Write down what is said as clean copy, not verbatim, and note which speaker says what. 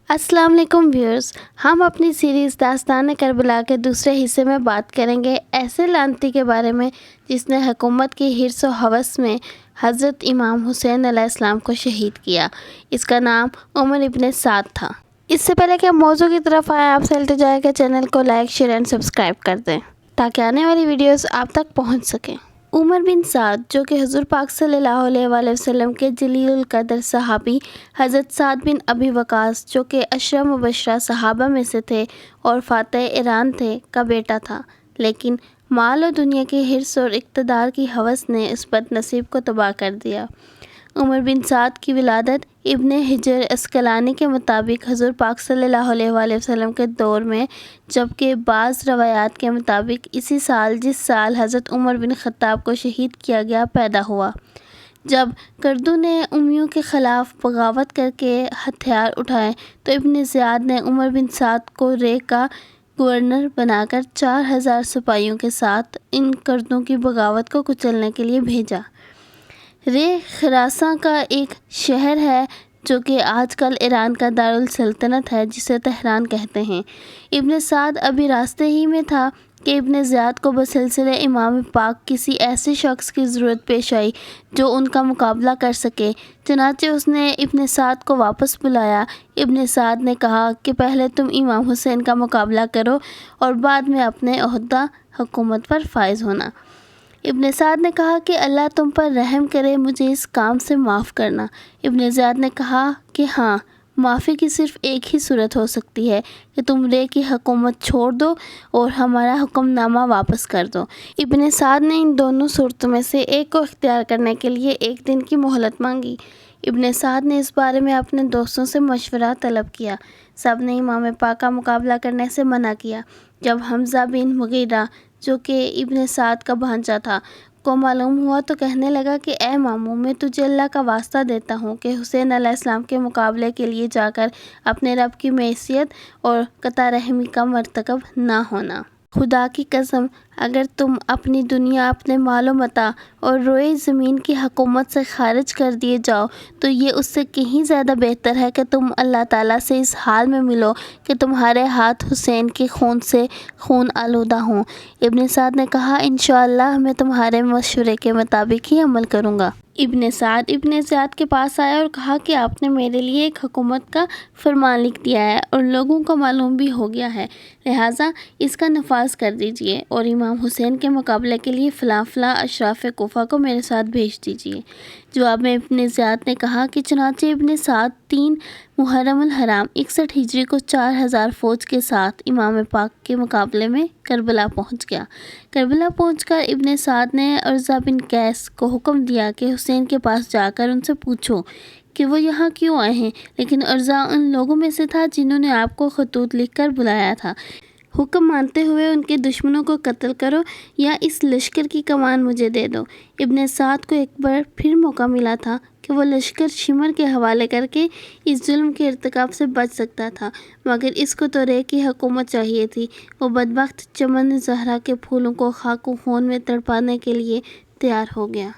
Speaker 1: السلام علیکم ویورز، ہم اپنی سیریز داستان کربلا کے دوسرے حصے میں بات کریں گے ایسے لعنتی کے بارے میں جس نے حکومت کی حرص و ہوس میں حضرت امام حسین علیہ السلام کو شہید کیا۔ اس کا نام عمر ابن سعد تھا۔ اس سے پہلے کہ ہم موضوع کی طرف آئیں، آپ سے التجا ہے کہ چینل کو لائک، شیئر اینڈ سبسکرائب کر دیں تاکہ آنے والی ویڈیوز آپ تک پہنچ سکیں۔ عمر بن سعد، جو کہ حضور پاک صلی اللہ علیہ وآلہ وسلم کے جلیل القدر صحابی حضرت سعد بن ابی وقاص، جو کہ عشرہ مبشرہ صحابہ میں سے تھے اور فاتح ایران تھے، کا بیٹا تھا، لیکن مال و دنیا کی حرص اور اقتدار کی ہوس نے اس بد نصیب کو تباہ کر دیا۔ عمر بن سعد کی ولادت ابن حجر عسقلانی کے مطابق حضور پاک صلی اللہ علیہ وآلہ وسلم کے دور میں، جبکہ بعض روایات کے مطابق اسی سال جس سال حضرت عمر بن خطاب کو شہید کیا گیا پیدا ہوا۔ جب کردوں نے امیوں کے خلاف بغاوت کر کے ہتھیار اٹھائے تو ابن زیاد نے عمر بن سعد کو رے کا گورنر بنا کر 4000 سپاہیوں کے ساتھ ان کردوں کی بغاوت کو کچلنے کے لیے بھیجا۔ رے خراساں کا ایک شہر ہے جو کہ آج کل ایران کا دارالسلطنت ہے، جسے تہران کہتے ہیں۔ ابن سعد ابھی راستے ہی میں تھا کہ ابن زیاد کو بسلسلہ امام پاک کسی ایسے شخص کی ضرورت پیش آئی جو ان کا مقابلہ کر سکے، چنانچہ اس نے ابن سعد کو واپس بلایا۔ ابن سعد نے کہا کہ پہلے تم امام حسین کا مقابلہ کرو اور بعد میں اپنے عہدہ حکومت پر فائز ہونا۔ ابن سعد نے کہا کہ اللہ تم پر رحم کرے، مجھے اس کام سے معاف کرنا۔ ابن زیاد نے کہا کہ ہاں، معافی کی صرف ایک ہی صورت ہو سکتی ہے کہ تم رے کی حکومت چھوڑ دو اور ہمارا حکم نامہ واپس کر دو۔ ابن سعد نے ان دونوں صورتوں میں سے ایک کو اختیار کرنے کے لیے 1 دن کی مہلت مانگی۔ ابن سعد نے اس بارے میں اپنے دوستوں سے مشورہ طلب کیا۔ سب نے امام پاک کا مقابلہ کرنے سے منع کیا۔ جب حمزہ بن مغیرہ، جو کہ ابن سعد کا بھانجا تھا، کو معلوم ہوا تو کہنے لگا کہ اے ماموں، میں تجھے اللہ کا واسطہ دیتا ہوں کہ حسین علیہ السلام کے مقابلے کے لیے جا کر اپنے رب کی معصیت اور قطع رحمی کا مرتکب نہ ہونا۔ خدا کی قسم، اگر تم اپنی دنیا، اپنے مال و متاع اور روئے زمین کی حکومت سے خارج کر دیے جاؤ تو یہ اس سے کہیں زیادہ بہتر ہے کہ تم اللہ تعالیٰ سے اس حال میں ملو کہ تمہارے ہاتھ حسین کے خون سے خون آلودہ ہوں۔ ابن سعد نے کہا انشاءاللہ میں تمہارے مشورے کے مطابق ہی عمل کروں گا۔ ابن سعد ابن زیاد کے پاس آیا اور کہا کہ آپ نے میرے لیے ایک حکومت کا فرمان لکھ دیا ہے اور لوگوں کو معلوم بھی ہو گیا ہے، لہٰذا اس کا نفاذ کر دیجیے اور امام حسین کے مقابلے کے لیے فلاں فلاں اشراف کوفہ کو میرے ساتھ بھیج دیجیے۔ جواب میں ابن زیاد نے کہا کہ چنانچہ ابن سعد 3 محرم الحرام 61 ہجری کو 4000 فوج کے ساتھ امام پاک کے مقابلے میں کربلا پہنچ گیا۔ کربلا پہنچ کر ابن سعد نے ارزا بن قیس کو حکم دیا کہ حسین کے پاس جا کر ان سے پوچھو کہ وہ یہاں کیوں آئے ہیں، لیکن ارزا ان لوگوں میں سے تھا جنہوں نے آپ کو خطوط لکھ کر بلایا تھا۔ حکم مانتے ہوئے ان کے دشمنوں کو قتل کرو یا اس لشکر کی کمان مجھے دے دو۔ ابن سعد کو ایک بار پھر موقع ملا تھا کہ وہ لشکر شمر کے حوالے کر کے اس ظلم کے ارتکاب سے بچ سکتا تھا، مگر اس کو تو رے کی حکومت چاہیے تھی۔ وہ بدبخت چمن زہرا کے پھولوں کو خاک و خون میں تڑپانے کے لیے تیار ہو گیا۔